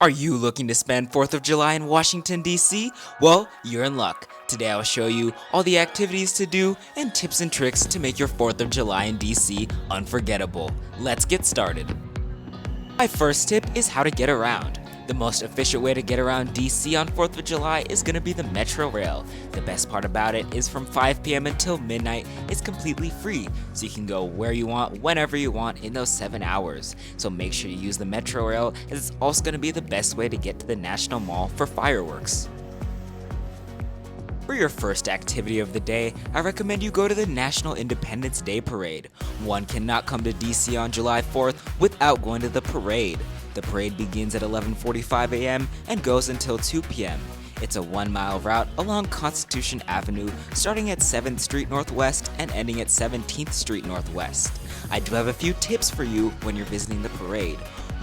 Are you looking to spend 4th of July in Washington, D.C.? Well, you're in luck. Today I'll show you all the activities to do and tips and tricks to make your 4th of July in D.C. unforgettable. Let's get started. My first tip is how to get around. The most efficient way to get around DC on 4th of July is going to be the Metrorail. The best part about it is from 5 p.m. until midnight, it's completely free, so you can go where you want, whenever you want in those 7 hours. So make sure you use the Metrorail, as it's also going to be the best way to get to the National Mall for fireworks. For your first activity of the day, I recommend you go to the National Independence Day Parade. One cannot come to DC on July 4th without going to the parade. The parade begins at 11:45 a.m. and goes until 2 p.m. It's a 1-mile route along Constitution Avenue, starting at 7th Street Northwest and ending at 17th Street Northwest. I do have a few tips for you when you're visiting the parade.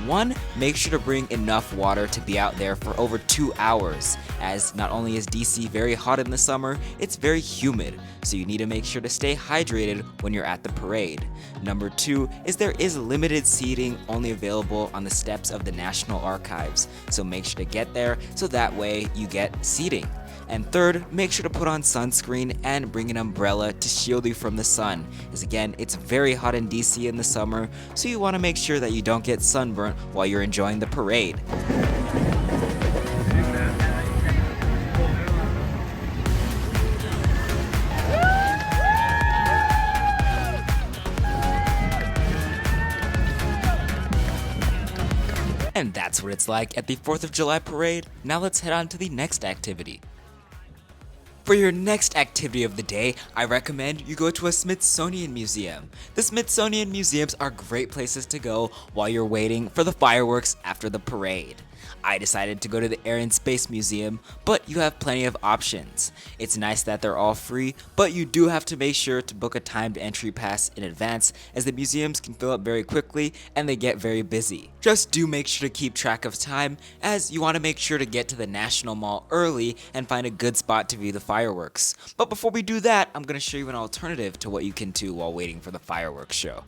1. Make sure to bring enough water to be out there for over 2 hours, as not only is DC very hot in the summer, it's very humid, so you need to make sure to stay hydrated when you're at the parade. Number 2 is there is limited seating only available on the steps of the National Archives, so make sure to get there so that way you get seating. And third, make sure to put on sunscreen and bring an umbrella to shield you from the sun, as again, it's very hot in DC in the summer, so you want to make sure that you don't get sunburnt while you're enjoying the parade. And that's what it's like at the 4th of July parade. Now let's head on to the next activity. For your next activity of the day, I recommend you go to a Smithsonian museum. The Smithsonian museums are great places to go while you're waiting for the fireworks after the parade. I decided to go to the Air and Space Museum, but you have plenty of options. It's nice that they're all free, but you do have to make sure to book a timed entry pass in advance, as the museums can fill up very quickly and they get very busy. Just do make sure to keep track of time, as you want to make sure to get to the National Mall early and find a good spot to view the fireworks. But before we do that, I'm going to show you an alternative to what you can do while waiting for the fireworks show.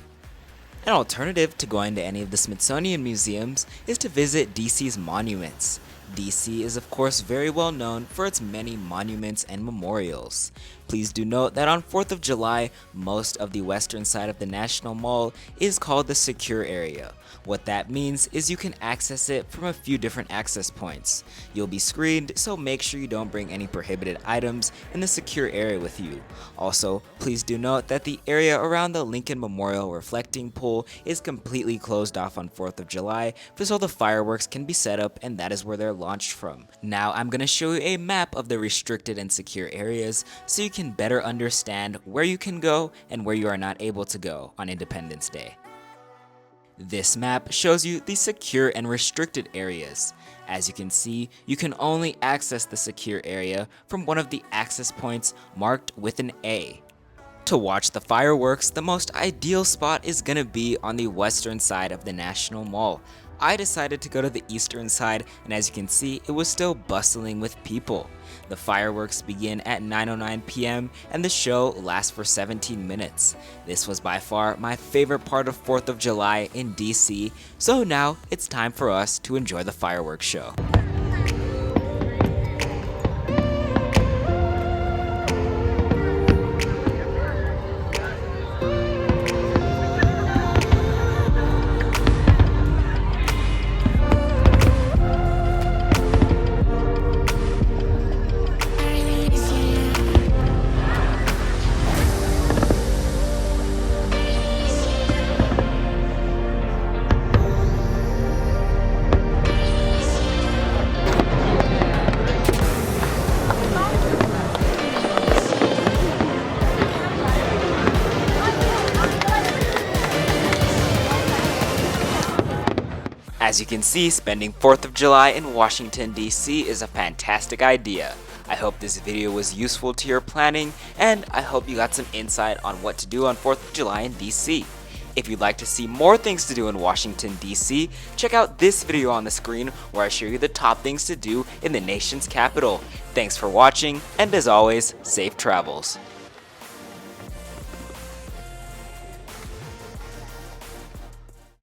An alternative to going to any of the Smithsonian museums is to visit DC's monuments. DC is of course very well known for its many monuments and memorials. Please do note that on 4th of July, most of the western side of the National Mall is called the secure area. What that means is you can access it from a few different access points. You'll be screened, so make sure you don't bring any prohibited items in the secure area with you. Also, please do note that the area around the Lincoln Memorial reflecting pool is completely closed off on 4th of July, so the fireworks can be set up, and that is where they're launched from. Now I'm going to show you a map of the restricted and secure areas so you can better understand where you can go and where you are not able to go on Independence Day. This map shows you the secure and restricted areas. As you can see, you can only access the secure area from one of the access points marked with an A. To watch the fireworks, the most ideal spot is going to be on the western side of the National Mall. I decided to go to the eastern side, and as you can see, it was still bustling with people. The fireworks begin at 9:09 p.m. and the show lasts for 17 minutes. This was by far my favorite part of 4th of July in DC, so now it's time for us to enjoy the fireworks show. As you can see, spending 4th of July in Washington, D.C. is a fantastic idea. I hope this video was useful to your planning, and I hope you got some insight on what to do on 4th of July in D.C. If you'd like to see more things to do in Washington, D.C., check out this video on the screen where I show you the top things to do in the nation's capital. Thanks for watching, and as always, safe travels.